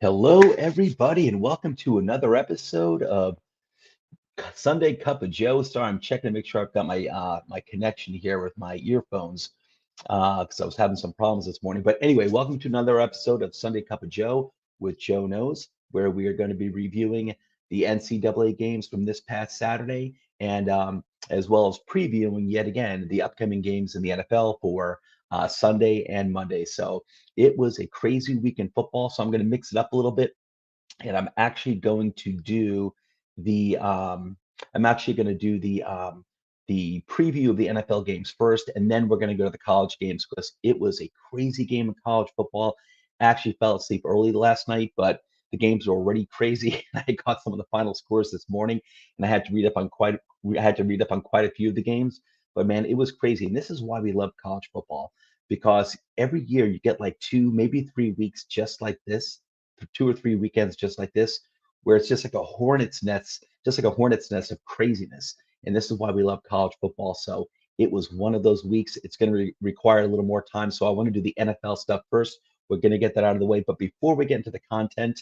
Hello, everybody, and welcome to another episode of Sunday Cup of Joe. Sorry, I'm checking to make sure I've got my connection here with my earphones because I was having some problems this morning. But anyway, welcome to another episode of Sunday Cup of Joe with Joe Knows, where we are going to be reviewing the NCAA games from this past Saturday and as well as previewing yet again the upcoming games in the NFL for Sunday and Monday. So it was a crazy week in football. So I'm going to mix it up a little bit and I'm actually going to do the the preview of the NFL games first, and then we're going to go to the college games because it was a crazy game of college football. I actually fell asleep early last night, but the games were already crazy. I got some of the final scores this morning, and I had to read up on quite a few of the games. But man, it was crazy, and this is why we love college football because every year you get like 2, maybe 3 weeks just like this 2 or 3 weekends just like this, where it's just like a hornet's nest of craziness. And this is why we love college football. So it was one of those weeks. It's going to require a little more time. So I want to do the NFL stuff first. We're going to get that out of the way. But before we get into the content,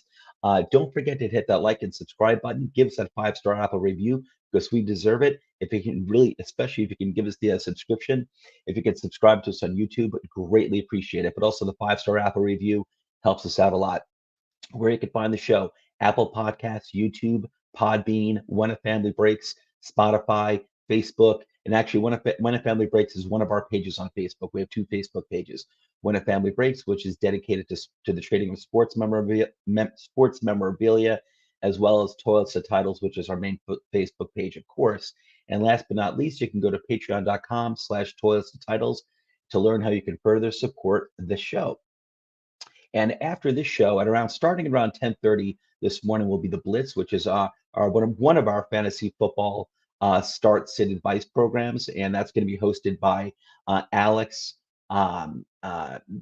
don't forget to hit that like and subscribe button. Give us that 5-star Apple review because we deserve it. If you can really, especially if you can give us the subscription, if you can subscribe to us on YouTube, greatly appreciate it. But also the 5-star Apple review helps us out a lot. Where you can find the show: Apple Podcasts, YouTube, Podbean, When a Family Breaks, Spotify, Facebook, and actually When a Family Breaks is one of our pages on Facebook. We have two Facebook pages: When a Family Breaks, which is dedicated to the trading of sports memorabilia, as well as toiletstotitles, which is our main Facebook page, of course. And last but not least, you can go to patreon.com/toiletstotitles to learn how you can further support the show. And after this show, starting around 10:30 this morning, will be the Blitz, which is one of our fantasy football start sit advice programs, and that's going to be hosted by Alex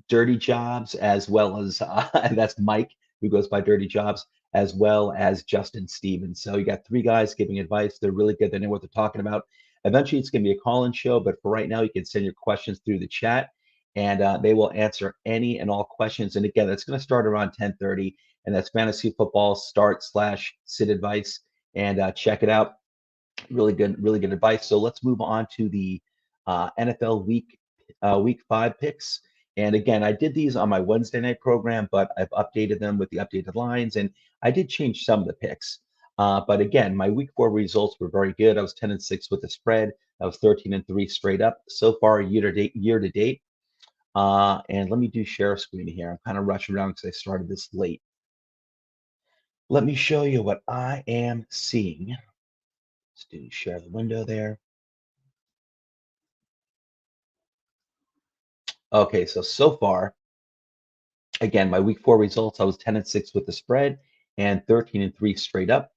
Dirty Jobs, as well as and that's Mike, who goes by Dirty Jobs, as well as Justin Stevens. So you got three guys giving advice. They're really good. They know what they're talking about. Eventually, it's going to be a call-in show, but for right now, you can send your questions through the chat and they will answer any and all questions. And again, that's going to start around 10:30, and that's fantasy football start/sit advice. And check it out. Really good advice. So let's move on to the NFL week 5 picks. And again, I did these on my Wednesday night program, but I've updated them with the updated lines, and I did change some of the picks. But again, my week 4 results were very good. I was 10-6 with the spread. I was 13-3 straight up so far year to date. And let me do share screen here. I'm kind of rushing around because I started this late. Let me show you what I am seeing. Let's do share the window there. Okay, so far, again, my week 4 results, I was 10-6 with the spread and 13-3 straight up.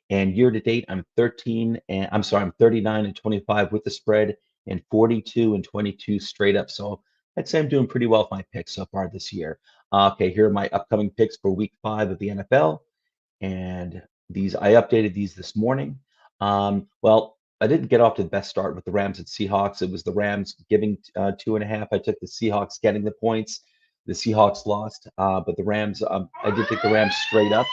And year to date, I'm 39-25 with the spread and 42-22 straight up. So I'd say I'm doing pretty well with my picks so far this year. Okay, here are my upcoming picks for week 5 of the NFL. And I updated these this morning. Well, I didn't get off to the best start with the Rams and Seahawks. It was the Rams giving 2.5. I took the Seahawks getting the points. The Seahawks lost, but the Rams, I did take the Rams straight up.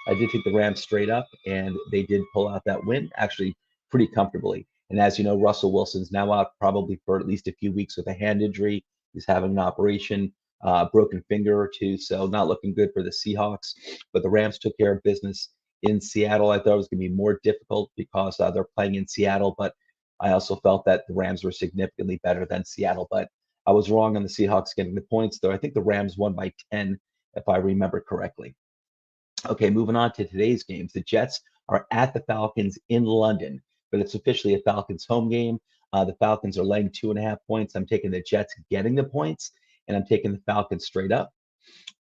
I did take the Rams straight up, and they did pull out that win, actually pretty comfortably. And as you know, Russell Wilson's now out probably for at least a few weeks with a hand injury. He's having an operation, broken finger or two, so not looking good for the Seahawks. But the Rams took care of business in Seattle. I thought it was going to be more difficult because they're playing in Seattle, but I also felt that the Rams were significantly better than Seattle. But I was wrong on the Seahawks getting the points, though I think the Rams won by 10, if I remember correctly. Okay, moving on to today's games. The Jets are at the Falcons in London, but it's officially a Falcons home game. The Falcons are laying 2.5 points. I'm taking the Jets getting the points, and I'm taking the Falcons straight up.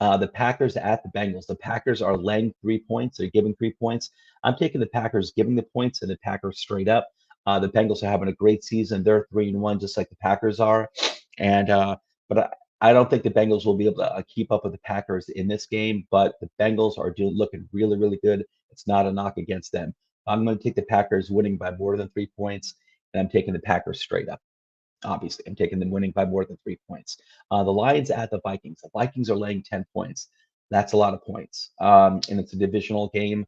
The Packers at the Bengals. The Packers are laying 3 points. They're giving 3 points. I'm taking the Packers giving the points and the Packers straight up. The Bengals are having a great season. They're 3-1, just like the Packers are. And but I don't think the Bengals will be able to keep up with the Packers in this game. But the Bengals are looking really good. It's not a knock against them. I'm going to take the Packers winning by more than 3 points, and I'm taking the Packers straight up. Obviously, I'm taking them winning by more than 3 points. The Lions at the Vikings. The Vikings are laying 10 points. That's a lot of points. And it's a divisional game.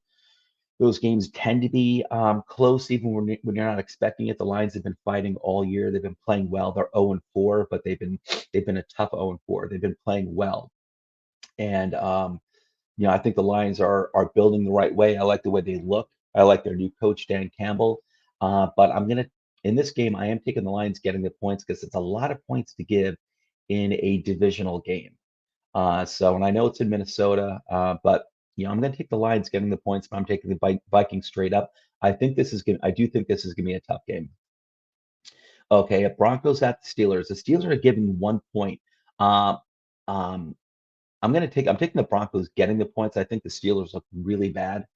Those games tend to be close, even when you're not expecting it. The Lions have been fighting all year. They've been playing well. They're 0-4, but they've been a tough 0-4. They've been playing well, and I think the Lions are building the right way. I like the way they look. I like their new coach Dan Campbell. But I'm gonna in this game, I am taking the Lions getting the points because it's a lot of points to give in a divisional game. And I know it's in Minnesota, but I'm going to take the Lions getting the points, but I'm taking the Vikings straight up. I do think this is going to be a tough game. Okay, Broncos at the Steelers. The Steelers are giving 1 point. Uh, um, I'm taking the Broncos getting the points. I think the Steelers look really bad.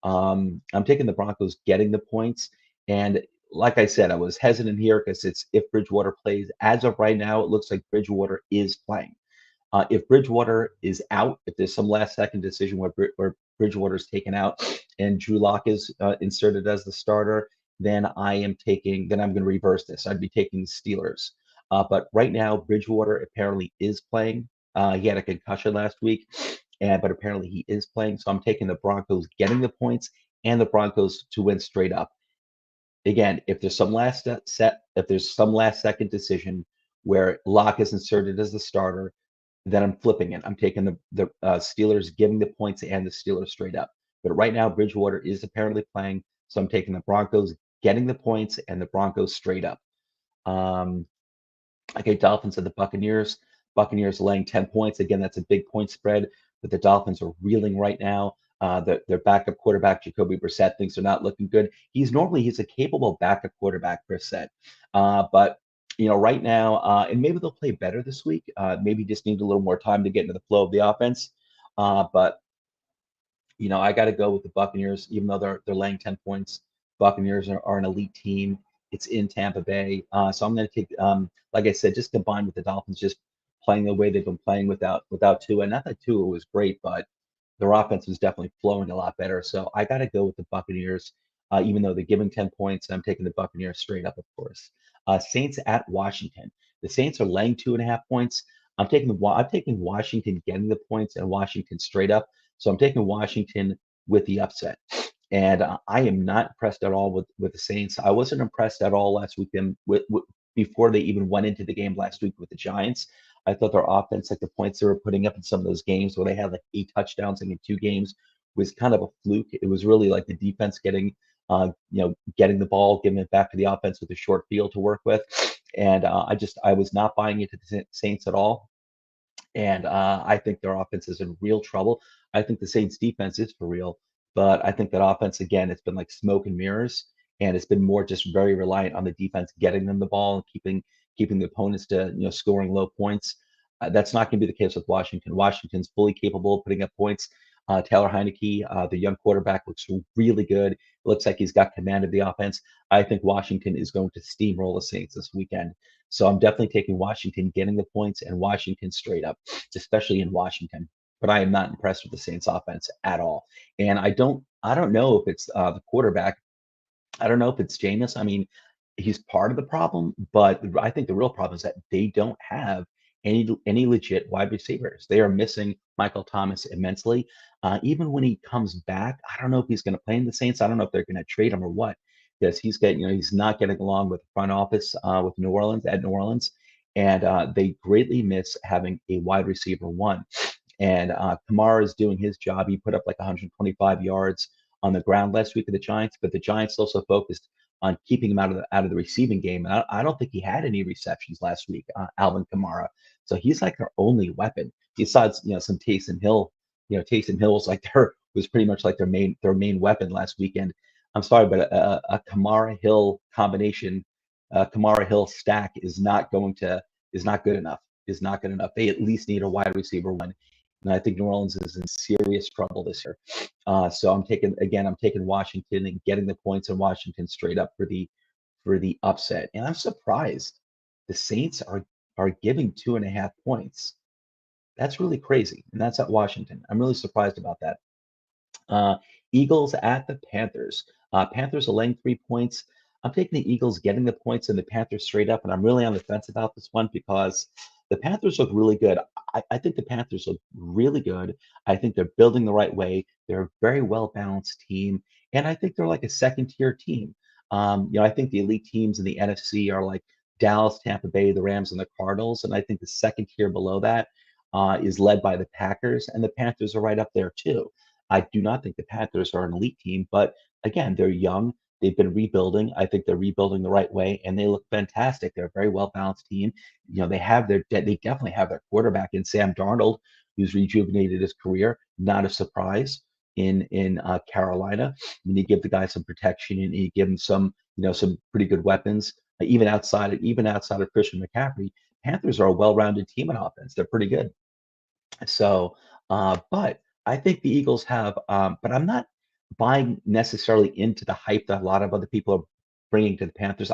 I'm taking the Broncos getting the points. And like I said, I was hesitant here because it's if Bridgewater plays. As of right now, it looks like Bridgewater is playing. If Bridgewater is out, if there's some last second decision where Bridgewater is taken out and Drew Lock is inserted as the starter, then I'm going to reverse this. I'd be taking the Steelers. But right now, Bridgewater apparently is playing. He had a concussion last week, but apparently he is playing. So I'm taking the Broncos getting the points and the Broncos to win straight up. Again, if there's some last second decision where Locke is inserted as the starter, then I'm flipping it. I'm taking the Steelers giving the points and the Steelers straight up. But right now, Bridgewater is apparently playing, so I'm taking the Broncos getting the points and the Broncos straight up. Um, Okay, Dolphins and the Buccaneers. Buccaneers laying 10 points. Again, that's a big point spread, but the Dolphins are reeling right now. Their backup quarterback, Jacoby Brissett, things are not looking good. He's a capable backup quarterback, Brissett. But right now, and maybe they'll play better this week. Maybe just need a little more time to get into the flow of the offense. But I got to go with the Buccaneers, even though they're laying 10 points. Buccaneers are an elite team. It's in Tampa Bay, so I'm going to take, like I said, just combined with the Dolphins, just playing the way they've been playing without Tua. Not that Tua was great, but their offense was definitely flowing a lot better. So I got to go with the Buccaneers, even though they're giving 10 points. I'm taking the Buccaneers straight up, of course. Saints at Washington. The Saints are laying 2.5 points. I'm taking Washington getting the points and Washington straight up. So I'm taking Washington with the upset. And I am not impressed at all with the Saints. I wasn't impressed at all last weekend before they even went into the game last week with the Giants. I thought their offense, like the points they were putting up in some of those games where they had like 8 touchdowns in 2 games, was kind of a fluke. It was really like the defense getting the ball, giving it back to the offense with a short field to work with. And I was not buying into the Saints at all. And I think their offense is in real trouble. I think the Saints defense is for real, but I think that offense, again, it's been like smoke and mirrors, and it's been more just very reliant on the defense getting them the ball and keeping the opponents to scoring low points. That's not going to be the case with Washington. Washington's fully capable of putting up points. Taylor Heineke, the young quarterback, looks really good. It looks like he's got command of the offense. I think Washington is going to steamroll the Saints this weekend. So I'm definitely taking Washington getting the points and Washington straight up, especially in Washington. But I am not impressed with the Saints offense at all. And I don't know if it's the quarterback. I don't know if it's Jameis. I mean, he's part of the problem, but I think the real problem is that they don't have any legit wide receivers. They are missing Michael Thomas immensely. Even when he comes back, I don't know if he's going to play in the Saints. I don't know if they're going to trade him or what, because he's not getting along with the front office with New Orleans, and they greatly miss having a wide receiver one. And Kamara is doing his job. He put up like 125 yards on the ground last week of the Giants, but the Giants also focused on keeping him out of the receiving game. And I don't think he had any receptions last week, Alvin Kamara. So he's like their only weapon besides some Taysom Hill. Taysom Hill was pretty much like their main weapon last weekend. I'm sorry, but a Kamara Hill combination, Kamara Hill stack is not good enough. Is not good enough. They at least need a wide receiver one. And I think New Orleans is in serious trouble this year. So I'm taking Washington and getting the points in Washington straight up for the upset. And I'm surprised the Saints are giving 2.5 points. That's really crazy. And that's at Washington. I'm really surprised about that. Uh, Eagles at the Panthers. Panthers are laying 3 points. I'm taking the Eagles getting the points and the Panthers straight up, and I'm really on the fence about this one because The Panthers look really good. I think the Panthers look really good. I think they're building the right way. They're a very well balanced team, and I think they're like a second tier team. I think the elite teams in the NFC are like Dallas, Tampa Bay, the Rams, and the Cardinals, and I think the second tier below that is led by the Packers, and the Panthers are right up there too. I do not think the Panthers are an elite team, but again, they're young. They've been rebuilding. I think they're rebuilding the right way, and they look fantastic. They're a very well balanced team. They definitely have their quarterback in Sam Darnold, who's rejuvenated his career. Not a surprise in Carolina. When you give the guy some protection and you give him some pretty good weapons, even outside of Christian McCaffrey, Panthers are a well-rounded team in offense. They're pretty good. But I think the Eagles but I'm not buying necessarily into the hype that a lot of other people are bringing to the Panthers.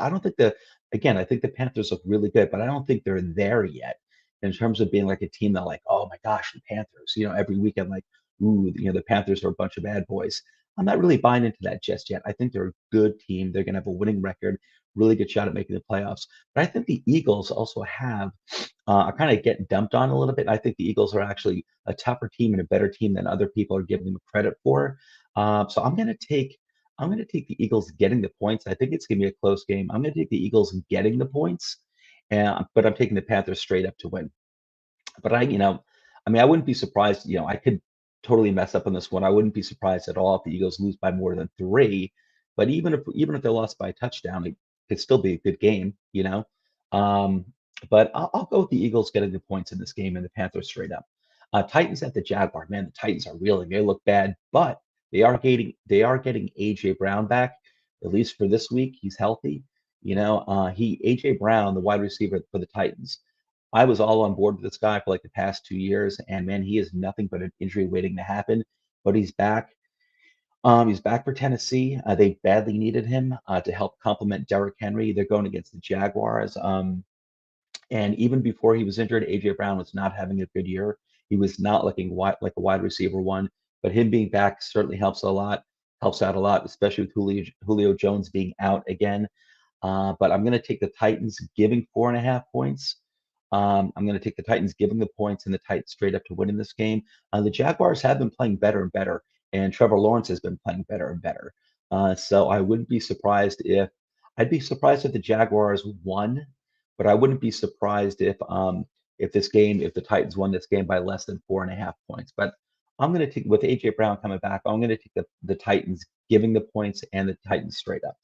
Again, I think the Panthers look really good, but I don't think they're there yet in terms of being like a team that like, oh my gosh, the Panthers, every weekend, like, ooh, the Panthers are a bunch of bad boys. I'm not really buying into that just yet. I think they're a good team. They're going to have a winning record, really good shot at making the playoffs. But I think the Eagles also are kind of getting dumped on a little bit. I think the Eagles are actually a tougher team and a better team than other people are giving them credit for. So I'm going to take the Eagles getting the points. I think it's going to be a close game. I'm going to take the Eagles getting the points, but I'm taking the Panthers straight up to win. But I wouldn't be surprised. I could totally mess up on this one. I wouldn't be surprised at all if the Eagles lose by more than three. But even if they lost by a touchdown, it could still be a good game. Um, but I'll go with the Eagles getting the points in this game and the Panthers straight up. Titans at the Jaguar. Man, the Titans are reeling. They look bad, but they are getting AJ Brown back at least for this week. He's healthy. AJ Brown, the wide receiver for the Titans. I was all on board with this guy for like the past 2 years, and man, he is nothing but an injury waiting to happen. But he's back. He's back for Tennessee. They badly needed him to help complement Derrick Henry. They're going against the Jaguars. And even before he was injured, AJ Brown was not having a good year. He was not looking like a wide receiver one. But him being back certainly helps out a lot, especially with Julio Jones being out again. But I'm going to take the Titans giving 4.5 points. I'm going to take the Titans giving the points and the Titans straight up to win in this game. The Jaguars have been playing better and better, and Trevor Lawrence has been playing better and better. So I'd be surprised if the Jaguars won, but I wouldn't be surprised if the Titans won this game by less than 4.5 points. But I'm going to take with AJ Brown coming back. I'm going to take the Titans giving the points and the Titans straight up.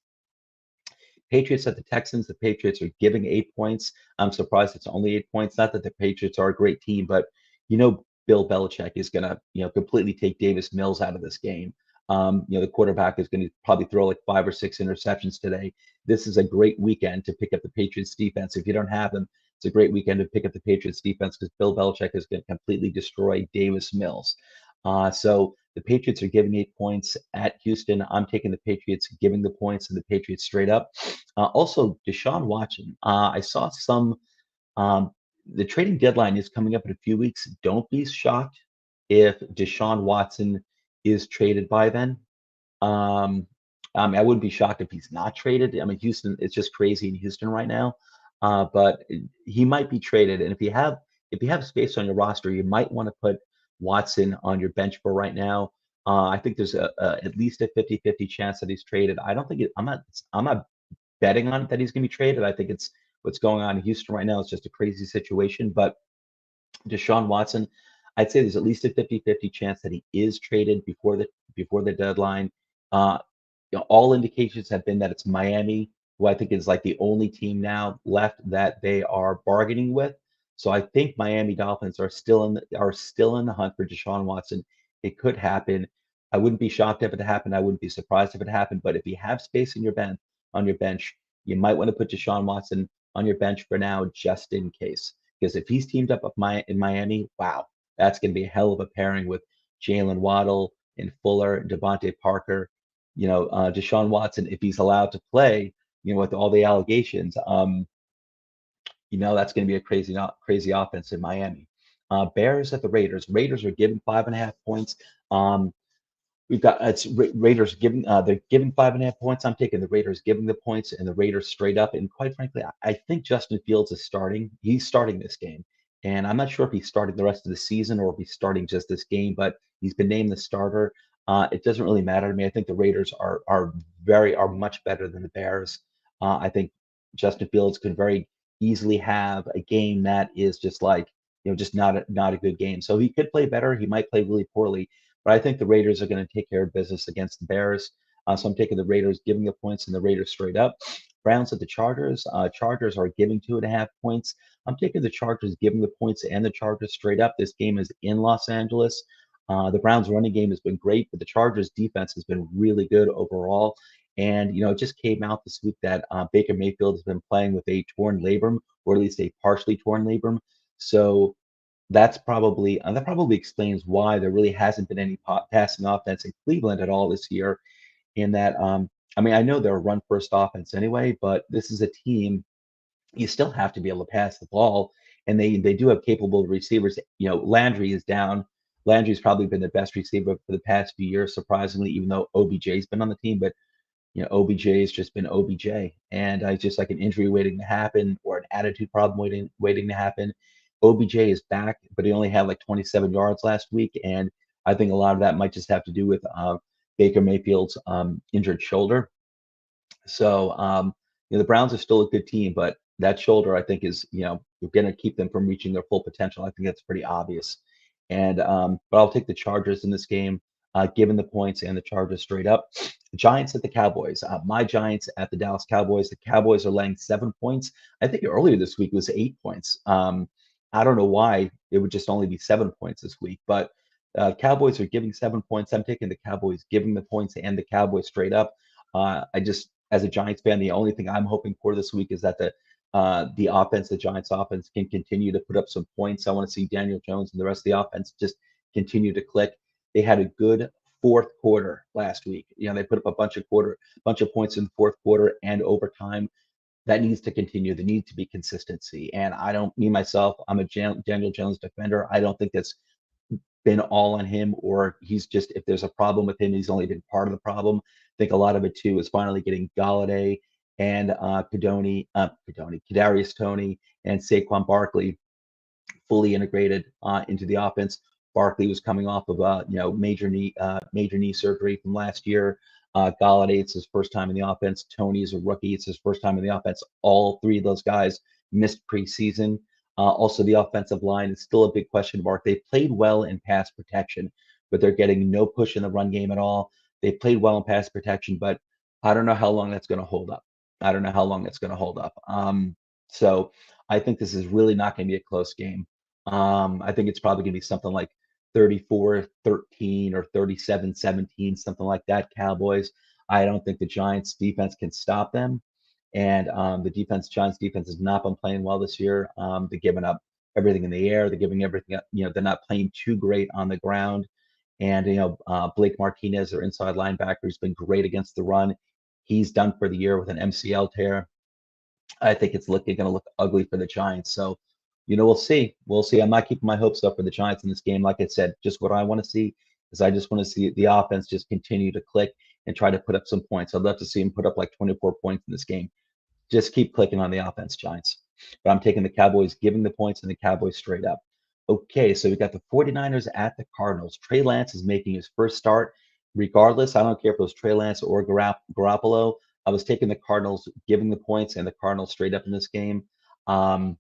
Patriots at the Texans. The Patriots are giving 8 points. I'm surprised it's only 8 points. Not that the Patriots are a great team, but Bill Belichick is going to completely take Davis Mills out of this game. The quarterback is going to probably throw like 5 or 6 interceptions today. This is a great weekend to pick up the Patriots defense. If you don't have them, it's a great weekend to pick up the Patriots defense because Bill Belichick is going to completely destroy Davis Mills. So the Patriots are giving 8 points at Houston. I'm taking the Patriots, giving the points, and the Patriots straight up. Also, Deshaun Watson. I saw some. The trading deadline is coming up in a few weeks. Don't be shocked if Deshaun Watson is traded by then. Um, I wouldn't be shocked if he's not traded. I mean, Houston, it's just crazy in Houston right now. But he might be traded, and if you have space on your roster, you might want to put Watson on your bench for right now. I think there's at least a 50-50 chance that he's traded. I don't think I'm not betting on it that he's going to be traded. I think it's what's going on in Houston right now. It's just a crazy situation. But Deshaun Watson, I'd say there's at least a 50-50 chance that he is traded before the deadline. Uh, all indications have been that it's Miami, who I think is like the only team now left that they are bargaining with. So I think Miami Dolphins are still in the hunt for Deshaun Watson. It could happen. I wouldn't be shocked if it happened. I wouldn't be surprised if it happened. But if you have space in your bench, you might want to put Deshaun Watson on your bench for now, just in case. Because if he's teamed up in Miami, wow, that's going to be a hell of a pairing with Jalen Waddle and Fuller, Devontae Parker. Deshaun Watson, if he's allowed to play, with all the allegations, that's going to be a crazy offense in Miami. Bears at the Raiders. Raiders are giving 5.5 points. We've got Raiders giving they're giving 5.5 points. I'm taking the Raiders giving the points and the Raiders straight up. And quite frankly, I think Justin Fields is starting. He's starting this game. and I'm not sure if he's starting the rest of the season or if he's starting just this game, but he's been named the starter. It doesn't really matter to me. I think the Raiders are much better than the Bears. I think Justin Fields could very easily have a game that is just like, just not a good game. So he could play better. He might play really poorly, but I think the Raiders are going to take care of business against the Bears. So I'm taking the Raiders, giving the points, and the Raiders straight up. Browns at the Chargers. Chargers are giving 2.5 points. I'm taking the Chargers, giving the points and the Chargers straight up. This game is in Los Angeles. The Browns' running game has been great, but the Chargers' defense has been really good overall. And it just came out this week that Baker Mayfield has been playing with a torn labrum, or at least a partially torn labrum. So that probably explains why there really hasn't been any passing offense in Cleveland at all this year. In that, I mean, I know they're a run first offense anyway, but this is a team you still have to be able to pass the ball, and they do have capable receivers. Landry is down. Landry's probably been the best receiver for the past few years, surprisingly, even though OBJ's been on the team. But OBJ has just been OBJ, and it's just like an injury waiting to happen or an attitude problem waiting to happen. OBJ is back, but he only had like 27 yards last week, and I think a lot of that might just have to do with Baker Mayfield's injured shoulder. So, the Browns are still a good team, but that shoulder, I think, is, you're going to keep them from reaching their full potential. I think that's pretty obvious. And, but I'll take the Chargers in this game, given the points and the Chargers straight up. Giants at the Cowboys. My Giants at the Dallas Cowboys. The Cowboys are laying 7 points. I think earlier this week it was 8 points. I don't know why it would just only be 7 points this week, but Cowboys are giving 7 points. I'm taking the Cowboys, giving the points and the Cowboys straight up. As a Giants fan, the only thing I'm hoping for this week is that the Giants offense, can continue to put up some points. I want to see Daniel Jones and the rest of the offense just continue to click. They had a good fourth quarter last week. They put up a bunch of points in the fourth quarter and overtime. That needs to continue. There needs to be consistency. And I don't, me myself, I'm a Daniel Jones defender. I don't think that's been all on him, or he's just, if there's a problem with him, he's only been part of the problem. I think a lot of it too is finally getting Galladay and Kadarius Toney and Saquon Barkley fully integrated into the offense. Barkley was coming off of major knee surgery from last year. Galladay, it's his first time in the offense. Toney is a rookie; it's his first time in the offense. All three of those guys missed preseason. Also, the offensive line is still a big question mark. They played well in pass protection, but they're getting no push in the run game at all. They played well in pass protection, but I don't know how long that's going to hold up. I don't know how long that's going to hold up. So I think this is really not going to be a close game. I think it's probably going to be something like 34-13 or 37-17, something like that, Cowboys. I don't think the Giants defense can stop them. And Giants defense has not been playing well this year. They're giving up everything in the air. They're giving everything up. They're not playing too great on the ground. And, Blake Martinez, their inside linebacker, has been great against the run. He's done for the year with an MCL tear. I think it's going to look ugly for the Giants. So, we'll see. We'll see. I'm not keeping my hopes up for the Giants in this game. Like I said, just what I want to see is I just want to see the offense just continue to click and try to put up some points. I'd love to see him put up like 24 points in this game. Just keep clicking on the offense, Giants. But I'm taking the Cowboys, giving the points, and the Cowboys straight up. Okay, so we got the 49ers at the Cardinals. Trey Lance is making his first start. Regardless, I don't care if it was Trey Lance or Garoppolo. I was taking the Cardinals, giving the points, and the Cardinals straight up in this game. Um,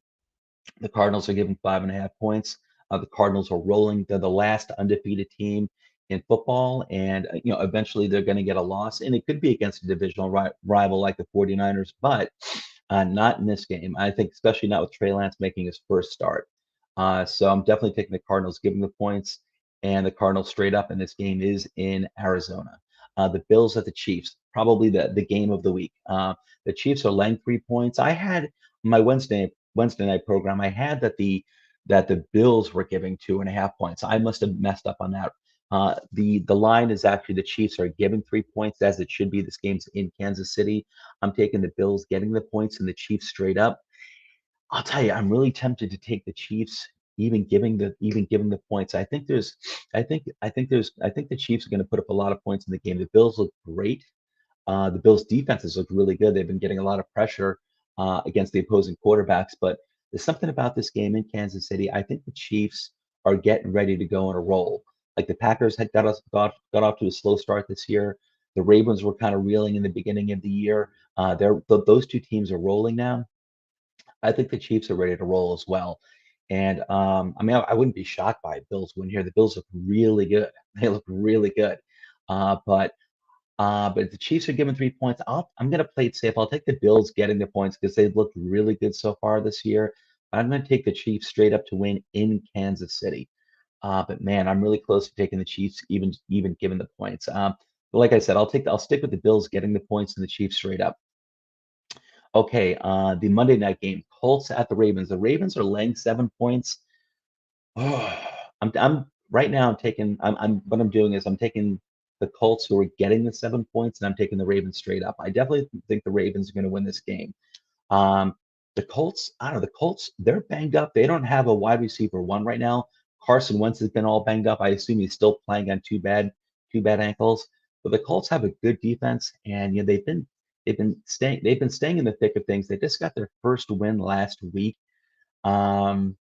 the Cardinals are giving 5.5 points. The Cardinals are rolling. They're the last undefeated team in football, and eventually they're going to get a loss, and it could be against a divisional rival like the 49ers, but not in this game. I think, especially not with Trey Lance making his first start. So I'm definitely taking the Cardinals, giving the points, and the Cardinals straight up. And this game is in Arizona. The Bills at the Chiefs, probably the game of the week. The Chiefs are laying 3 points. I had my Wednesday night program. I had that the Bills were giving 2.5 points. I must have messed up on that. The line is actually the Chiefs are giving 3 points, as it should be. This game's in Kansas City. I'm taking the Bills getting the points and the Chiefs straight up. I'll tell you, I'm really tempted to take the Chiefs, even giving the points. I think the Chiefs are going to put up a lot of points in the game. The Bills look great. The Bills defenses look really good. They've been getting a lot of pressure against the opposing quarterbacks, but There's something about this game in Kansas City. I think the Chiefs are getting ready to go on a roll. Like the Packers had got off to a slow start this year. The Ravens were kind of reeling in the beginning of the year. Those two teams are rolling now. I think the Chiefs are ready to roll as well. And I mean, I wouldn't be shocked by a Bills win here. The Bills look really good. They look really good. Uh, but but if the Chiefs are given 3 points, I'm going to play it safe. I'll take the Bills getting the points because they've looked really good so far this year. I'm going to take the Chiefs straight up to win in Kansas City. But man, I'm really close to taking the Chiefs, even given the points. But like I said, I'll stick with the Bills getting the points and the Chiefs straight up. Okay, the Monday night game, Colts at the Ravens. The Ravens are laying 7 points. Oh, I'm right now. I'm what I'm doing is I'm taking the Colts who are getting the 7 points, and I'm taking the Ravens straight up. I definitely think the Ravens are going to win this game. Um, the Colts, I don't know. The Colts, they're banged up. They don't have a wide receiver one right now. Carson Wentz has been all banged up. I assume he's still playing on two bad ankles. But the Colts have a good defense, and they've been staying in the thick of things. They just got their first win last week. Um,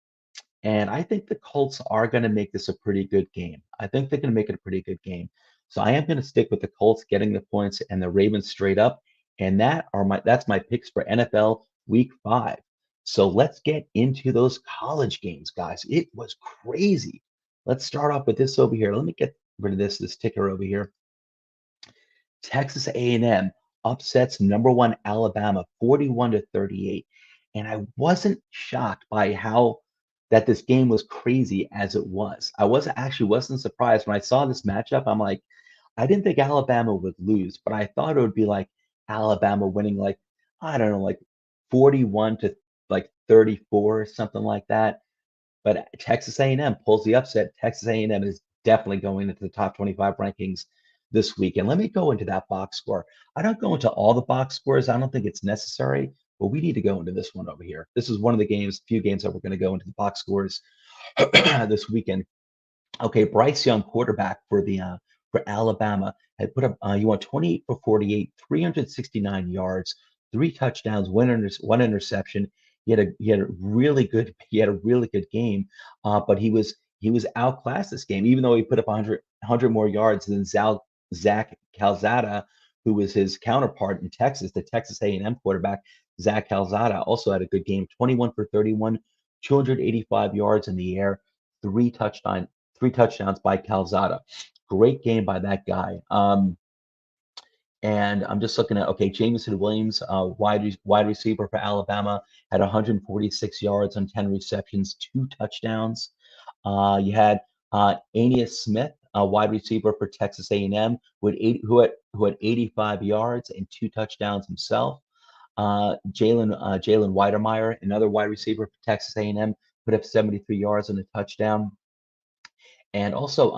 and I think the Colts are going to make this a pretty good game. I think they're going to make it a pretty good game. So I am going to stick with the Colts getting the points and the Ravens straight up. And that's my picks for NFL Week 5. So let's get into those college games, guys. It was crazy. Let's start off with this over here. Let me get rid of this ticker over here. Texas A&M upsets number one Alabama 41 to 38. And I wasn't shocked by how that this game was crazy as it was. I wasn't surprised when I saw this matchup. I'm like, I didn't think Alabama would lose, but I thought it would be like Alabama winning like, I don't know, like 41 to like 34 or something like that. But Texas A&M pulls the upset. Texas A&M is definitely going into the top 25 rankings this week. And let me go into that box score. I don't go into all the box scores. I don't think it's necessary, but we need to go into this one over here. This is one of the few games that we're going to go into the box scores this weekend. Okay, Bryce Young, quarterback for Alabama, had put up he went 28 for 48, 369 yards, three touchdowns, one interception. He had a really good game, but he was outclassed this game, even though he put up 100 more yards than Zach Calzada, who was his counterpart in Texas, the Texas A&M quarterback. Zach Calzada also had a good game, 21 for 31, 285 yards in the air, three touchdowns three touchdowns by Calzada. Great game by that guy. And I'm just looking at okay, Jameson Williams, wide receiver for Alabama, had 146 yards on 10 receptions, two touchdowns. You had Aeneas Smith, a wide receiver for Texas A&M, who had 85 yards and two touchdowns himself. Jalen Weidermeyer, another wide receiver for Texas A&M, put up 73 yards and a touchdown. And also,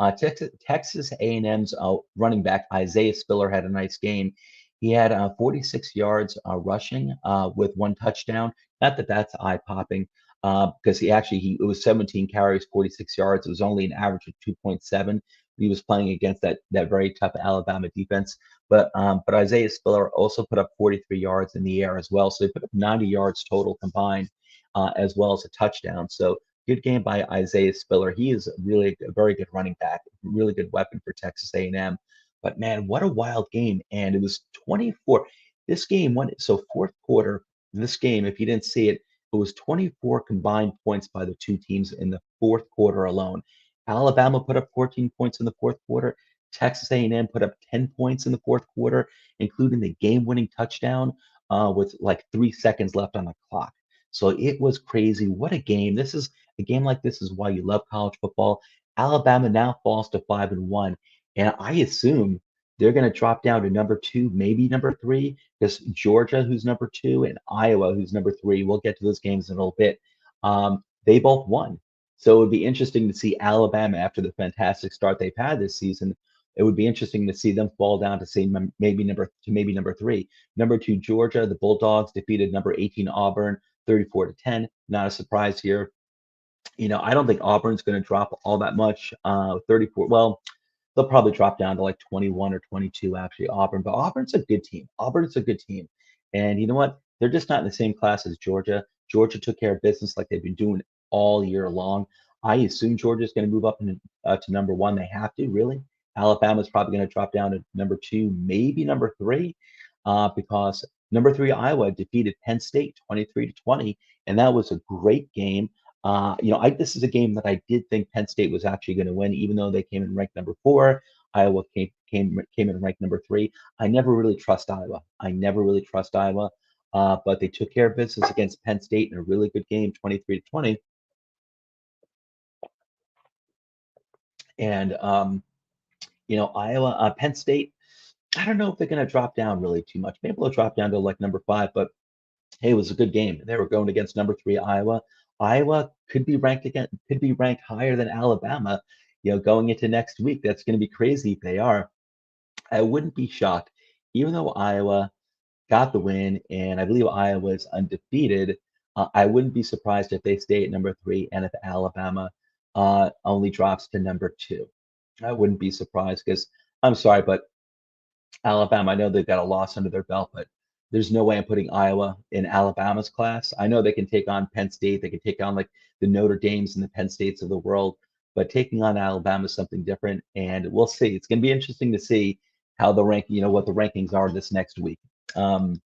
Texas A&M's running back Isaiah Spiller had a nice game. He had 46 yards rushing with one touchdown. Not that that's eye popping, because it was 17 carries, 46 yards. It was only an average of 2.7. He was playing against that very tough Alabama defense. But Isaiah Spiller also put up 43 yards in the air as well. So they put up 90 yards total combined, as well as a touchdown. So good game by Isaiah Spiller. He is really a very good running back, really good weapon for Texas A&M. But man, what a wild game! And it was 24. This game went so fourth quarter. This game, if you didn't see it, it was 24 combined points by the two teams in the fourth quarter alone. Alabama put up 14 points in the fourth quarter. Texas A&M put up 10 points in the fourth quarter, including the game-winning touchdown with like 3 seconds left on the clock. So it was crazy. What a game! A game like this is why you love college football. Alabama now falls to 5-1, and I assume they're going to drop down to number two, maybe number three, because Georgia, who's number two, and Iowa, who's number three. We'll get to those games in a little bit. They both won, so it would be interesting to see Alabama after the fantastic start they've had this season. It would be interesting to see them fall down to say maybe number three. Number two, Georgia, the Bulldogs defeated number 18 Auburn 34 to 10. Not a surprise here. I don't think Auburn's going to drop all that much. 34. Well, they'll probably drop down to like 21 or 22 actually. But Auburn's a good team. And you know what? They're just not in the same class as Georgia. Georgia took care of business like they've been doing all year long. I assume Georgia's going to move up to number one. They have to, really. Alabama's probably going to drop down to number two, maybe number three, because number three Iowa defeated Penn State 23-20, and that was a great game. This is a game that I did think Penn State was actually going to win, even though they came in ranked number four. Iowa came in ranked number three. I never really trust Iowa. I never really trust Iowa, but they took care of business against Penn State in a really good game, 23-20. And Iowa, Penn State. I don't know if they're going to drop down really too much. Maybe they'll drop down to like number five, but hey, it was a good game. They were going against number three Iowa. Iowa could be ranked higher than Alabama, going into next week. That's going to be crazy if they are. I wouldn't be shocked, even though Iowa got the win, and I believe Iowa is undefeated. I wouldn't be surprised if they stay at number three and if Alabama only drops to number two. I wouldn't be surprised because I'm sorry, but Alabama, I know they've got a loss under their belt, but there's no way I'm putting Iowa in Alabama's class. I know they can take on Penn State, they can take on like the Notre Dames and the Penn States of the world, but taking on Alabama is something different, and we'll see. It's going to be interesting to see how what the rankings are this next week. Um,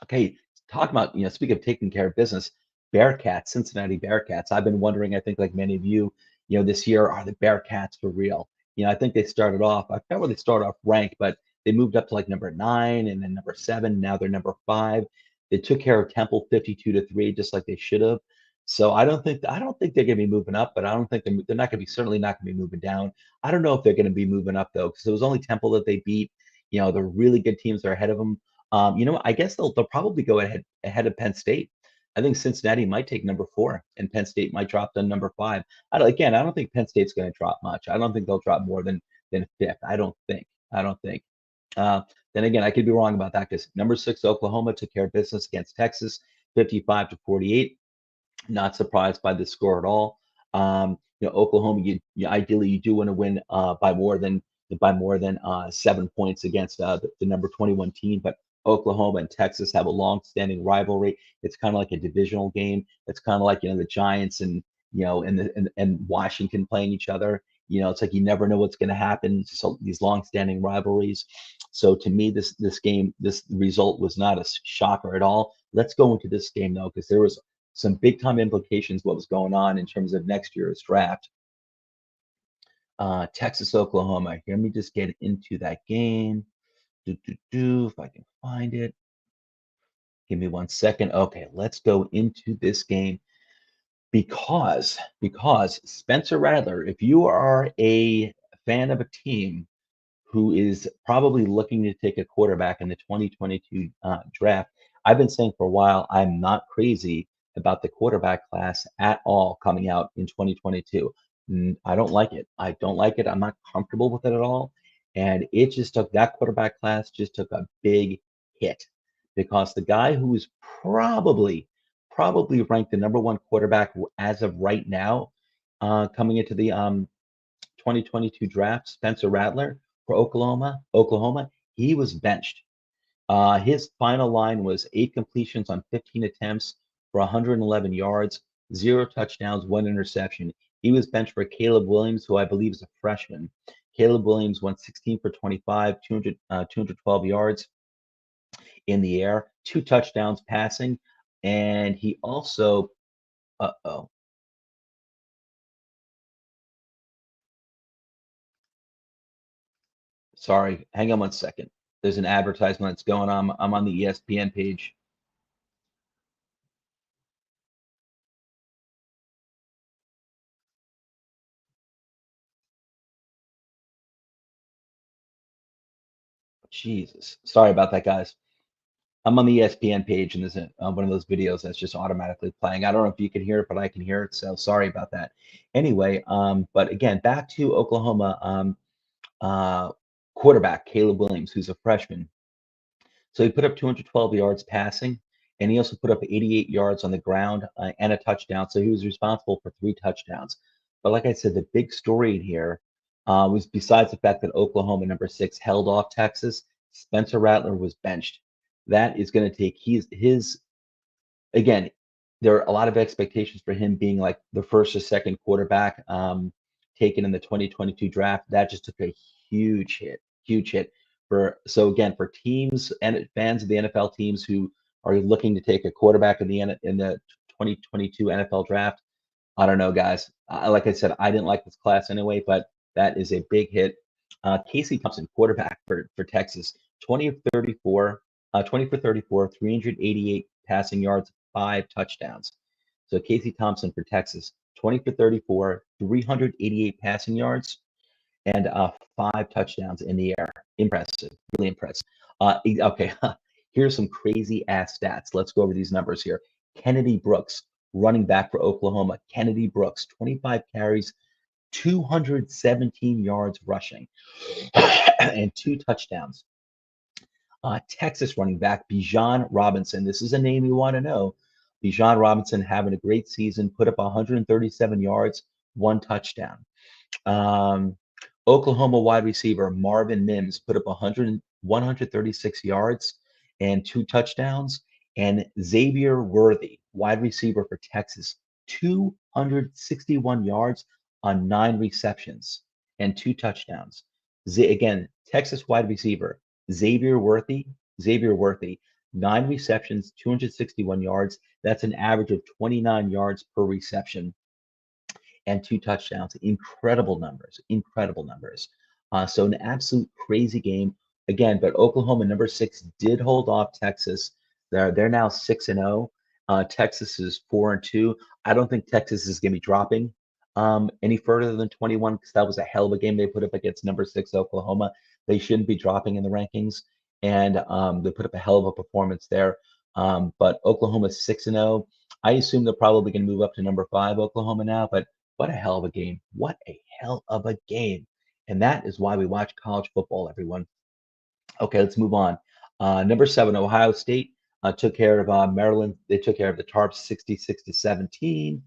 Okay, talk about, speaking of taking care of business, Bearcats, Cincinnati Bearcats. I've been wondering, I think like many of you, this year, are the Bearcats for real? I think they started off, I forgot where they started off ranked, but they moved up to like number nine and then number seven. Now they're number five. They took care of Temple 52-3, just like they should have. So I don't think they're going to be moving up, but I don't think they're not going to be certainly not going to be moving down. I don't know if they're going to be moving up though, because it was only Temple that they beat. The really good teams are ahead of them. I guess they'll probably go ahead of Penn State. I think Cincinnati might take number four, and Penn State might drop to number five. I don't think Penn State's going to drop much. I don't think they'll drop more than fifth. I don't think. I don't think. Uh, then again, I could be wrong about that because number six Oklahoma took care of business against Texas, 55-48. Not surprised by the score at all. Oklahoma, ideally you do want to win by more than 7 points against the number 21 team, but Oklahoma and Texas have a long-standing rivalry. It's kind of like a divisional game. It's kind of like the Giants and Washington playing each other. It's like you never know what's going to happen. So these long-standing rivalries. So to me, this result was not a shocker at all. Let's go into this game though, because there was some big time implications what was going on in terms of next year's draft. Texas, Oklahoma. Let me just get into that game. If I can find it. Give me 1 second. Okay, let's go into this game because Spencer Rattler, if you are a fan of a team who is probably looking to take a quarterback in the 2022 draft. I've been saying for a while, I'm not crazy about the quarterback class at all coming out in 2022. I don't like it. I don't like it. I'm not comfortable with it at all. And it just took that quarterback class just took a big hit because the guy who is probably ranked the number one quarterback as of right now, coming into the 2022 draft, Spencer Rattler for Oklahoma, he was benched. His final line was 8 completions on 15 attempts for 111 yards, 0 touchdowns, 1 interception. He was benched for Caleb Williams, who I believe is a freshman. Caleb Williams went 16 for 25, 212 yards in the air, 2 touchdowns passing, and he also, uh-oh, sorry, hang on 1 second. There's an advertisement that's going on. I'm on the ESPN page. Jesus. Sorry about that, guys. I'm on the ESPN page, and there's one of those videos that's just automatically playing. I don't know if you can hear it, but I can hear it. So sorry about that. Anyway, but again, back to Oklahoma uh, quarterback Caleb Williams, who's a freshman. So he put up 212 yards passing, and he also put up 88 yards on the ground and a touchdown. So he was responsible for 3 touchdowns. But like I said, the big story in here was besides the fact that Oklahoma, number six, held off Texas, Spencer Rattler was benched. That is going to take his again. there are a lot of expectations for him being like the first or second quarterback taken in the 2022 draft. That just took a huge hit for so again for teams and fans of the NFL teams who are looking to take a quarterback in the 2022 NFL draft. I don't know, guys. Like I said, I didn't like this class anyway, but that is a big hit. Casey Thompson, quarterback for Texas, 20 of 34, 20 for 34, 388 passing yards, 5 touchdowns. So Casey Thompson for Texas, 20 for 34, 388 passing yards, and 5 touchdowns in the air. Impressive, really impressive. Okay, here's some crazy ass stats. Let's go over these numbers here. Kennedy Brooks, running back for Oklahoma. Kennedy Brooks, 25 carries, 217 yards rushing, and 2 touchdowns. Texas running back Bijan Robinson. This is a name you want to know. Bijan Robinson having a great season, put up 137 yards, 1 touchdown. Um, Oklahoma wide receiver Marvin Mims put up 136 yards and 2 touchdowns. And Xavier Worthy, wide receiver for Texas, 261 yards on 9 receptions and 2 touchdowns. Again, Texas wide receiver Xavier Worthy, Xavier Worthy, 9 receptions, 261 yards. That's an average of 29 yards per reception and 2 touchdowns. Incredible numbers, incredible numbers. So an absolute crazy game again. But Oklahoma, number 6, did hold off Texas. They're now 6-0. Texas is 4-2. I don't think Texas is going to be dropping any further than 21 because that was a hell of a game they put up against number 6 Oklahoma. They shouldn't be dropping in the rankings, and they put up a hell of a performance there. But Oklahoma's 6-0. I assume they're probably going to move up to number 5 Oklahoma now, but what a hell of a game. What a hell of a game. And that is why we watch college football, everyone. Okay, let's move on. Number 7, Ohio State took care of Maryland. They took care of the Tarps 66-17.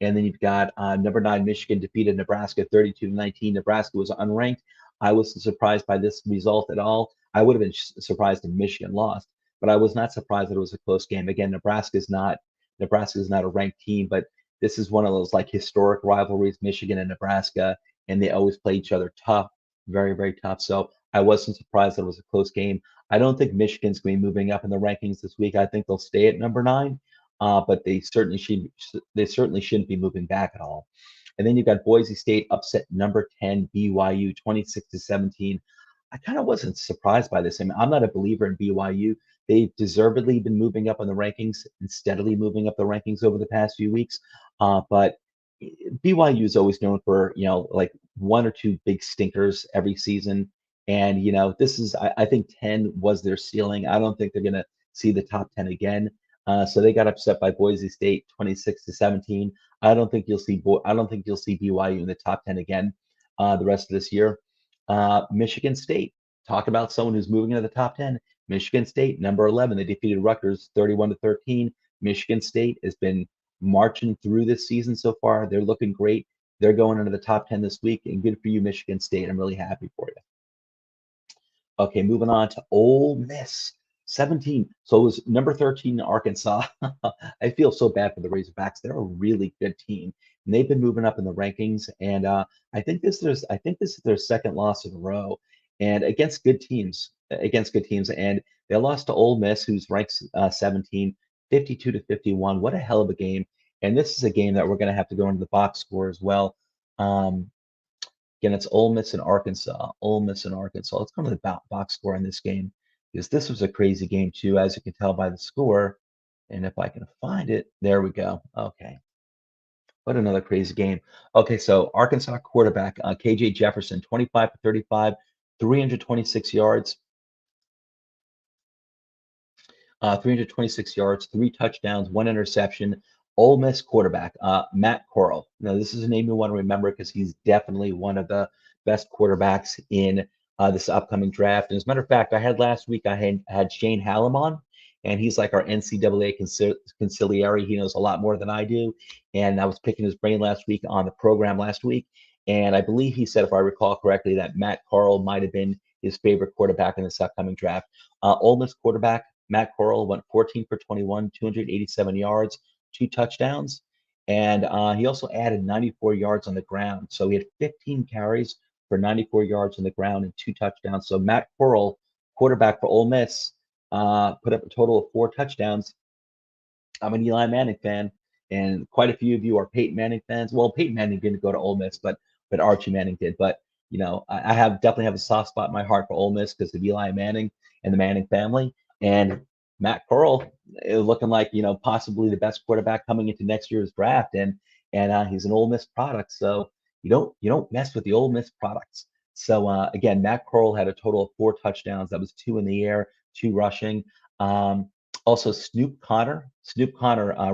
And then you've got number 9, Michigan defeated Nebraska 32-19. Nebraska was unranked. I wasn't surprised by this result at all. I would have been surprised if Michigan lost, but I was not surprised that it was a close game. Again, Nebraska is not a ranked team, but this is one of those like historic rivalries, Michigan and Nebraska, and they always play each other tough, very, very tough. So I wasn't surprised that it was a close game. I don't think Michigan's going to be moving up in the rankings this week. I think they'll stay at number 9, but they certainly shouldn't be moving back at all. And then you've got Boise State upset number 10 BYU 26-17. I kind of wasn't surprised by this. I mean, I'm not a believer in BYU. They've deservedly been moving up on the rankings and steadily moving up the rankings over the past few weeks. But BYU is always known for, like 1 or 2 big stinkers every season. And, this is, I think 10 was their ceiling. I don't think they're going to see the top 10 again. So they got upset by Boise State 26-17. I don't think you'll see BYU in the top 10 again the rest of this year. Michigan State, talk about someone who's moving into the top 10. Michigan State, number 11, they defeated Rutgers 31-13. Michigan State has been marching through this season so far. They're looking great. They're going into the top 10 this week, and good for you, Michigan State. I'm really happy for you. Okay, moving on to Ole Miss, 17. So it was number 13 in Arkansas. I feel so bad for the Razorbacks. They're a really good team, and they've been moving up in the rankings. And I think this is their second loss in a row, and against good teams. And they lost to Ole Miss, who's ranked 17, 52-51. What a hell of a game! And this is a game that we're going to have to go into the box score as well. Again, it's Ole Miss and Arkansas. Ole Miss and Arkansas. Let's go to the box score on this game because this was a crazy game too, as you can tell by the score. And if I can find it, there we go. Okay. What another crazy game. Okay, so Arkansas quarterback KJ Jefferson, 25 for 35, 326 yards. 326 yards, 3 touchdowns, 1 interception. Ole Miss quarterback, Matt Corral. Now, this is a name you want to remember because he's definitely one of the best quarterbacks in this upcoming draft. And as a matter of fact, last week, I had Shane Hallam on, and he's like our NCAA conciliary. He knows a lot more than I do. And I was picking his brain last week on the program last week. And I believe he said, if I recall correctly, that Matt Corral might have been his favorite quarterback in this upcoming draft. Ole Miss quarterback Matt Corral went 14 for 21, 287 yards, two touchdowns, and he also added 94 yards on the ground. So he had 15 carries for 94 yards on the ground and two touchdowns. So Matt Corral, quarterback for Ole Miss, put up a total of four touchdowns. I'm an Eli Manning fan, and quite a few of you are Peyton Manning fans. Well, Peyton Manning didn't go to Ole Miss, but Archie Manning did. But I have definitely have a soft spot in my heart for Ole Miss because of Eli Manning and the Manning family. And Matt Corral is looking like possibly the best quarterback coming into next year's draft, and he's an Ole Miss product. So you don't mess with the Ole Miss products. So again, Matt Corral had a total of four touchdowns. That was two in the air, two rushing. Um, Also, Snoop Connor,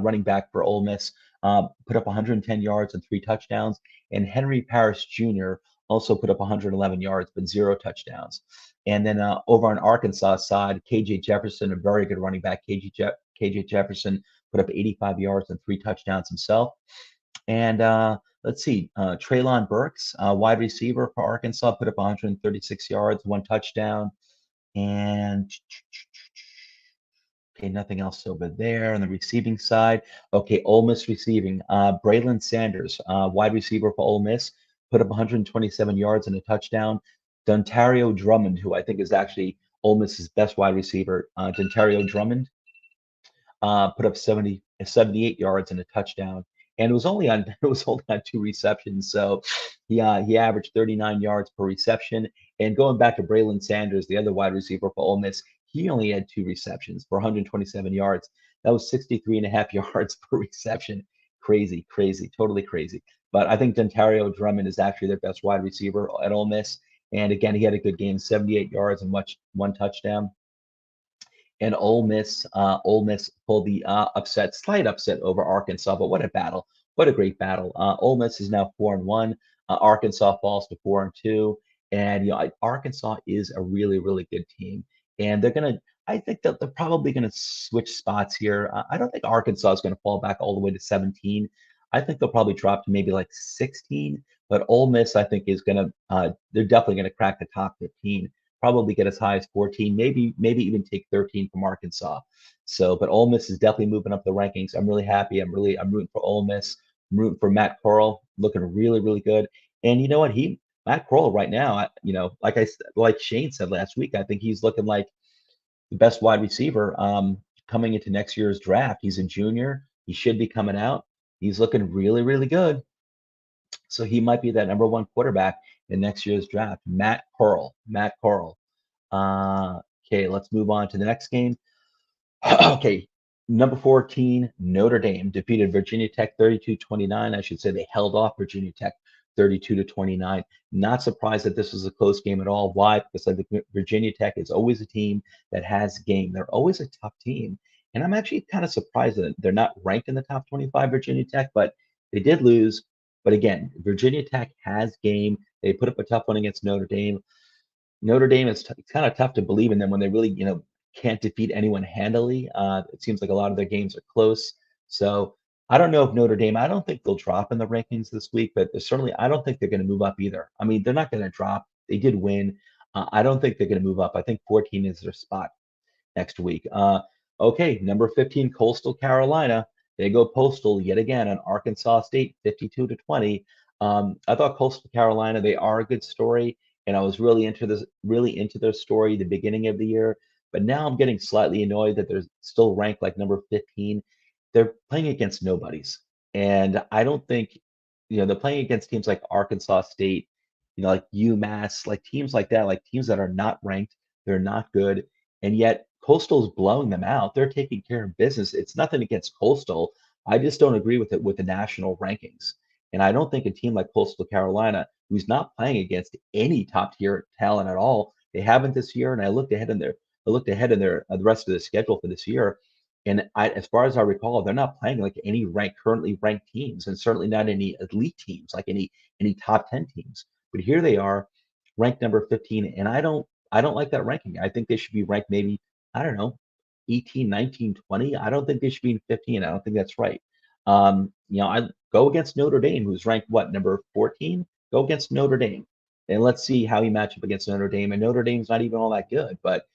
running back for Ole Miss, put up 110 yards and three touchdowns. And Henry Parrish Jr. also put up 111 yards, but zero touchdowns. And then over on Arkansas side, KJ Jefferson, a very good running back. KJ Jefferson put up 85 yards and three touchdowns himself. And let's see, Traylon Burks, wide receiver for Arkansas, put up 136 yards, one touchdown. And okay, nothing else over there on the receiving side. Okay, Ole Miss receiving. Braylon Sanders, wide receiver for Ole Miss, put up 127 yards and a touchdown. Dontario Drummond, who I think is actually Ole Miss's best wide receiver, Dontario Drummond, put up 78 yards and a touchdown. And it was only on two receptions, so he averaged 39 yards per reception. And going back to Braylon Sanders, the other wide receiver for Ole Miss, he only had two receptions for 127 yards. That was 63 and a half yards per reception. Crazy, crazy, totally crazy. But I think Dontario Drummond is actually their best wide receiver at Ole Miss. And again, he had a good game, 78 yards and one touchdown. And Ole Miss pulled the slight upset over Arkansas. But what a battle! What a great battle! Ole Miss is now 4-1. Arkansas falls to 4-2, and Arkansas is a really, really good team. And they're gonna. I think that they're probably gonna switch spots here. I don't think Arkansas is gonna fall back all the way to 17. I think they'll probably drop to maybe like 16. But Ole Miss, I think, is gonna. They're definitely gonna crack the top 15, probably get as high as 14, maybe even take 13 from Arkansas. So, but Ole Miss is definitely moving up the rankings. I'm really happy. I'm rooting for Ole Miss. I'm rooting for Matt Corral, looking really, really good. And you know what? Matt Corral right now, like Shane said last week, I think he's looking like the best wide receiver coming into next year's draft. He's a junior. He should be coming out. He's looking really, really good. So he might be that number one quarterback in next year's draft. Matt Corral. Matt Corral. Okay, let's move on to the next game. Okay, number 14, Notre Dame defeated Virginia Tech 32-29. I should say they held off Virginia Tech 32-29. Not surprised that this was a close game at all. Why? Because I think Virginia Tech is always a team that has game. They're always a tough team. And I'm actually kind of surprised that they're not ranked in the top 25, Virginia Tech, but they did lose. But again, Virginia Tech has game. They put up a tough one against Notre Dame. Notre Dame is it's kind of tough to believe in them when they really, can't defeat anyone handily. It seems like a lot of their games are close. So I don't know if Notre Dame, I don't think they'll drop in the rankings this week, but certainly I don't think they're going to move up either. I mean, they're not going to drop. They did win. I don't think they're going to move up. I think 14 is their spot next week. Okay, number 15, Coastal Carolina. They go postal yet again on Arkansas State, 52-20. I thought Coastal Carolina, they are a good story, and I was really into their story the beginning of the year. But now I'm getting slightly annoyed that they're still ranked like number 15. They're playing against nobodies, and I don't think, they're playing against teams like Arkansas State, like UMass, like teams like that, like teams that are not ranked. They're not good, and yet Coastal's blowing them out. They're taking care of business. It's nothing against Coastal. I just don't agree with it with the national rankings. And I don't think a team like Coastal Carolina, who's not playing against any top tier talent at all, they haven't this year. And I looked ahead in their the rest of the schedule for this year, and as far as I recall, they're not playing like any currently ranked teams, and certainly not any elite teams, like any top 10 teams. But here they are, ranked number 15, and I don't like that ranking. I think they should be ranked maybe, I don't know, 18, 19, 20. I don't think they should be in 15. I don't think that's right. I go against Notre Dame, who's ranked what, number 14? Go against Notre Dame, and let's see how you match up against Notre Dame. And Notre Dame's not even all that good. But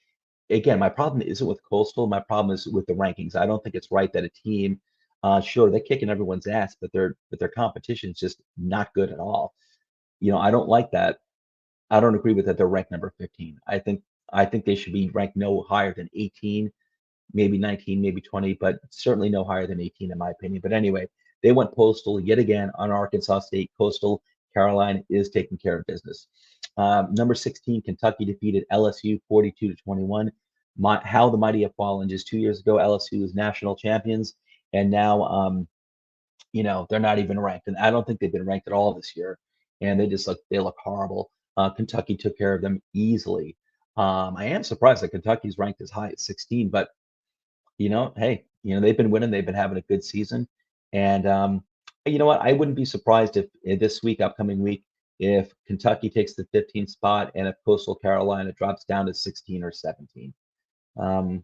again, my problem isn't with Coastal. My problem is with the rankings. I don't think it's right that a team Sure, they're kicking everyone's ass, but their competition's just not good at all. I don't like that. I don't agree with that. They're ranked number 15. I think they should be ranked no higher than 18, maybe 19, maybe 20, but certainly no higher than 18 in my opinion. But anyway, they went postal yet again on Arkansas State. Coastal Carolina is taking care of business. Number 16, Kentucky defeated LSU 42-21. How the mighty have fallen. Just 2 years ago, LSU was national champions, and now they're not even ranked, and I don't think they've been ranked at all this year. And they look horrible. Kentucky took care of them easily. I am surprised that Kentucky's ranked as high as 16, but hey, they've been winning, they've been having a good season, and you know what? I wouldn't be surprised if this week, upcoming week, if Kentucky takes the 15th spot and if Coastal Carolina drops down to 16 or 17. Um,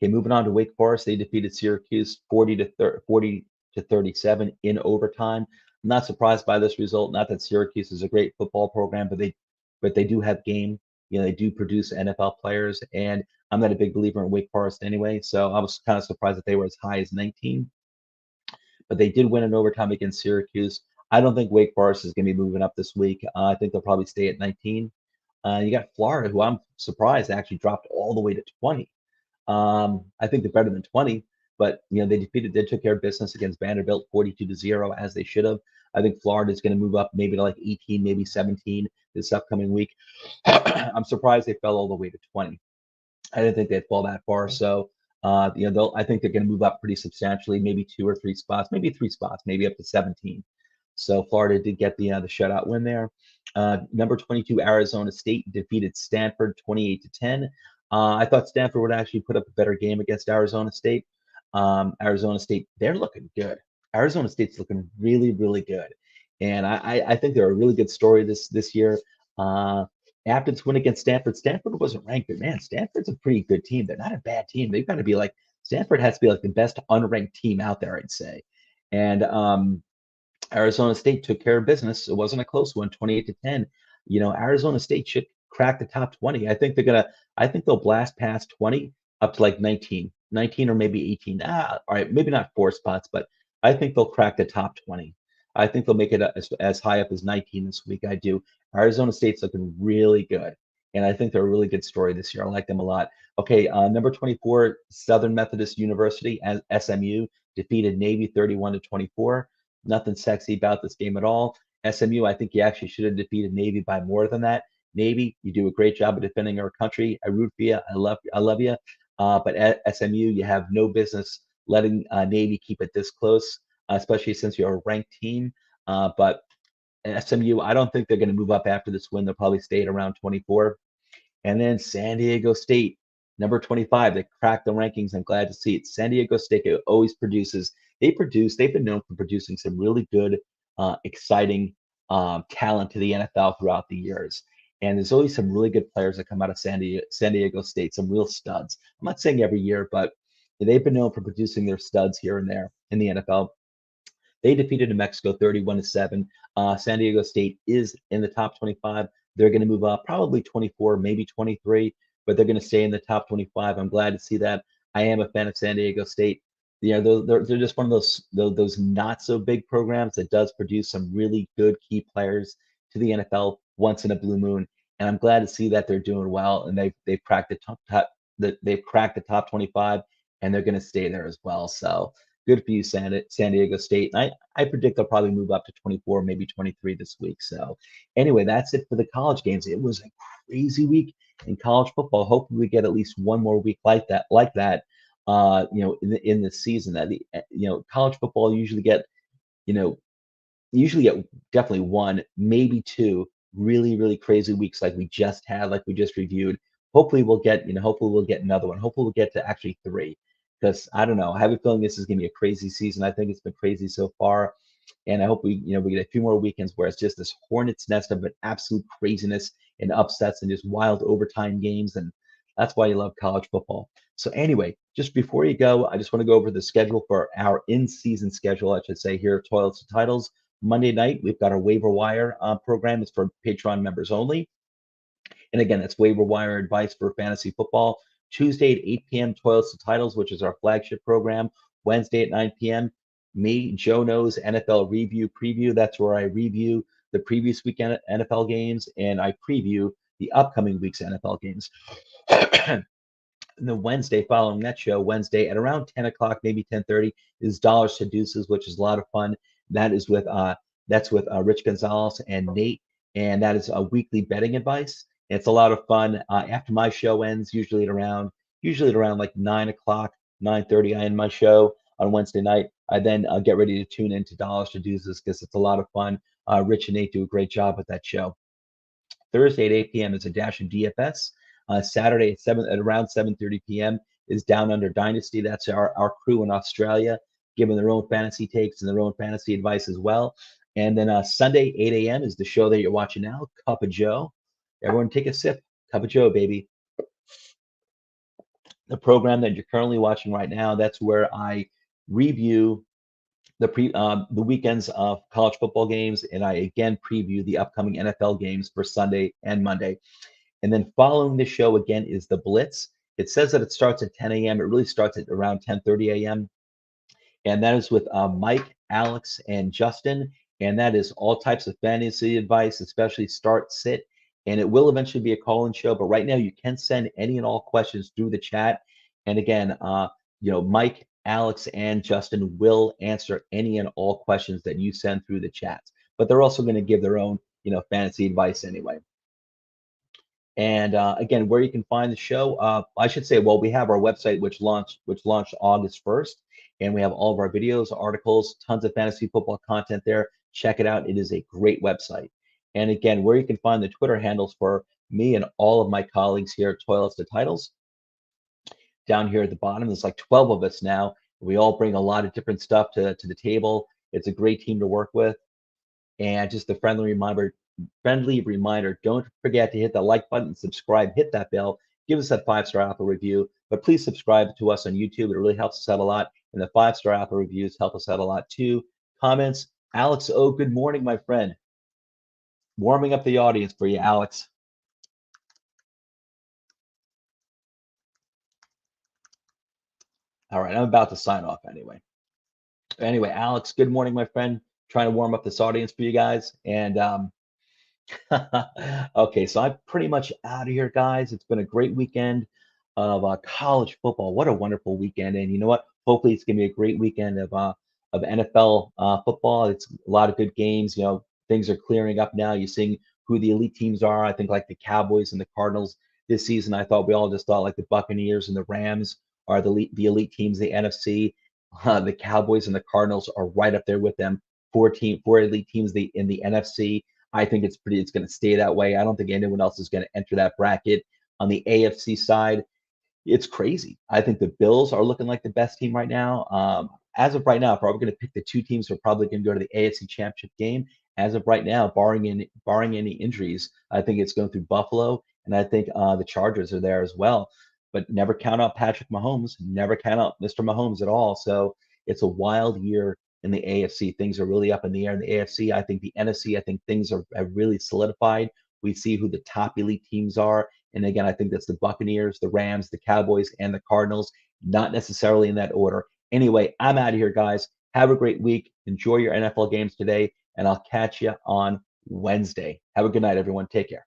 Okay, moving on to Wake Forest. They defeated Syracuse 40 to 37 in overtime. I'm not surprised by this result. Not that Syracuse is a great football program, but they do have game. They do produce NFL players, and I'm not a big believer in Wake Forest anyway. So I was kind of surprised that they were as high as 19, but they did win in overtime against Syracuse. I don't think Wake Forest is going to be moving up this week. I think they'll probably stay at 19. You got Florida, who I'm surprised actually dropped all the way to 20. I think they're better than 20, but they took care of business against Vanderbilt 42-0 as they should have. I think Florida is going to move up maybe to like 18, maybe 17 this upcoming week. I'm surprised they fell all the way to 20. I didn't think they'd fall that far. So, I think they're going to move up pretty substantially, maybe 2 or 3 spots, maybe 3 spots, maybe up to 17. So Florida did get the shutout win there. Number 22, Arizona State defeated Stanford 28-10. I thought Stanford would actually put up a better game against Arizona State. Arizona State, they're looking good. Arizona State's looking really, really good, and I think they're a really good story this year. Uh, After this win against Stanford, Stanford wasn't ranked, but man, Stanford's a pretty good team. They're not a bad team. They've got to be like Stanford has to be like the best unranked team out there, I'd say. And Arizona State took care of business. It wasn't a close one, 28 to 10. Arizona State should crack the top 20. I think they'll blast past 20 up to like 19, 19 or maybe 18. All right, maybe not 4 spots, but I think they'll crack the top 20. I think they'll make it as high up as 19 this week. I do. Arizona State's looking really good, and I think they're a really good story this year. I like them a lot. Okay, number 24, Southern Methodist University, SMU, defeated Navy 31-24. Nothing sexy about this game at all. SMU, I think you actually should have defeated Navy by more than that. Navy, you do a great job of defending our country. I root for you. I love you. But at SMU, you have no business letting Navy keep it this close, especially since you're a ranked team. But SMU, I don't think they're going to move up after this win. They'll probably stay at around 24. And then San Diego State, number 25, they cracked the rankings. I'm glad to see it. San Diego State always produces. They've been known for producing some really good, exciting talent to the NFL throughout the years. And there's always some really good players that come out of San Diego State, some real studs. I'm not saying every year, but they've been known for producing their studs here and there in the NFL. They defeated New Mexico 31-7. San Diego State is in the top 25. They're going to move up probably 24, maybe 23, but they're going to stay in the top 25. I'm glad to see that. I am a fan of San Diego State. They're just one of those not so big programs that does produce some really good key players to the NFL once in a blue moon. And I'm glad to see that they're doing well and they've cracked they've cracked the top 25 and they're going to stay there as well. So good for you, San Diego State. And I predict they'll probably move up to 24, maybe 23 this week. So anyway, that's it for the college games. It was a crazy week in college football. Hopefully we get at least one more week like that. In the season that college football you know, usually get definitely one, maybe two really, really crazy weeks like we just had, like we just reviewed. Hopefully we'll get another one. Hopefully we'll get to actually three. Because I don't know. I have a feeling this is gonna be a crazy season. I think it's been crazy so far. And I hope we get a few more weekends where it's just this hornet's nest of an absolute craziness and upsets and just wild overtime games. And that's why you love college football. So anyway, just before you go, I just want to go over the schedule for our in-season schedule, I should say, here at Toilets to Titles. Monday night, we've got our waiver wire program. It's for Patreon members only. And again, that's waiver wire advice for fantasy football. Tuesday at 8 p.m., Toilets to Titles, which is our flagship program. Wednesday at 9 p.m., me, Joe Knows NFL Review Preview. That's where I review the previous weekend NFL games and I preview the upcoming week's NFL games. The Wednesday following that show, Wednesday at around 10 o'clock, maybe 10:30, is Dollars to Deuces, which is a lot of fun. That is with that's with Rich Gonzalez and Nate, and that is a weekly betting advice. It's a lot of fun. After my show ends, usually at around like 9 o'clock, 9:30, I end my show on Wednesday night. I then get ready to tune into Dollars to Deuces because it's a lot of fun. Rich and Nate do a great job with that show. Thursday at 8 p.m. is a dash of DFS. Saturday at around 7:30 p.m. is Down Under Dynasty. That's our crew in Australia, giving their own fantasy takes and their own fantasy advice as well. And then Sunday 8 a.m. is the show that you're watching now, Cup of Joe. Everyone take a sip. Cup of Joe, baby. The program that you're currently watching right now, that's where I review the weekends of college football games, and I again preview the upcoming NFL games for Sunday and Monday. And then following the show again is the Blitz. It says that it starts at 10 a.m. It really starts at around 10:30 a.m. And that is with Mike, Alex, and Justin. And that is all types of fantasy advice, especially start, sit. And it will eventually be a call-in show. But right now, you can send any and all questions through the chat. And again, Mike, Alex, and Justin will answer any and all questions that you send through the chats. But they're also going to give their own, fantasy advice anyway. And again, where you can find the show, I should say, well, we have our website, which launched August 1st, and we have all of our videos, articles, tons of fantasy football content there. Check it out. It is a great website. And again, where you can find the Twitter handles for me and all of my colleagues here at Toilets to Titles. Down here at the bottom, there's like 12 of us now. We all bring a lot of different stuff to the table. It's a great team to work with. And just a friendly reminder, don't forget to hit the like button, subscribe, hit that bell, give us that 5-star Apple review, but please subscribe to us on YouTube. It really helps us out a lot. And the 5-star Apple reviews help us out a lot too. Comments, Alex O, good morning, my friend. Warming up the audience for you, Alex. All right, I'm about to sign off anyway. Anyway, Alex, good morning, my friend. Trying to warm up this audience for you guys. And okay, so I'm pretty much out of here, guys. It's been a great weekend of college football. What a wonderful weekend! And you know what? Hopefully, it's gonna be a great weekend of NFL football. It's a lot of good games. Things are clearing up now. You're seeing who the elite teams are. I think like the Cowboys and the Cardinals this season. I thought we all just thought like the Buccaneers and the Rams are the elite teams, the NFC. The Cowboys and the Cardinals are right up there with them. Four elite teams in the NFC. I think it's going to stay that way. I don't think anyone else is going to enter that bracket. On the AFC side, it's crazy. I think the Bills are looking like the best team right now. As of right now, probably going to pick the two teams who are probably going to go to the AFC Championship game. As of right now, barring any injuries, I think it's going through Buffalo, and I think the Chargers are there as well. But never count out Patrick Mahomes. Never count out Mr. Mahomes at all. So it's a wild year in the AFC. Things are really up in the air in the AFC. I think the NFC, I think things have really solidified. We see who the top elite teams are. And again, I think that's the Buccaneers, the Rams, the Cowboys, and the Cardinals, not necessarily in that order. Anyway, I'm out of here, guys. Have a great week. Enjoy your NFL games today, and I'll catch you on Wednesday. Have a good night, everyone. Take care.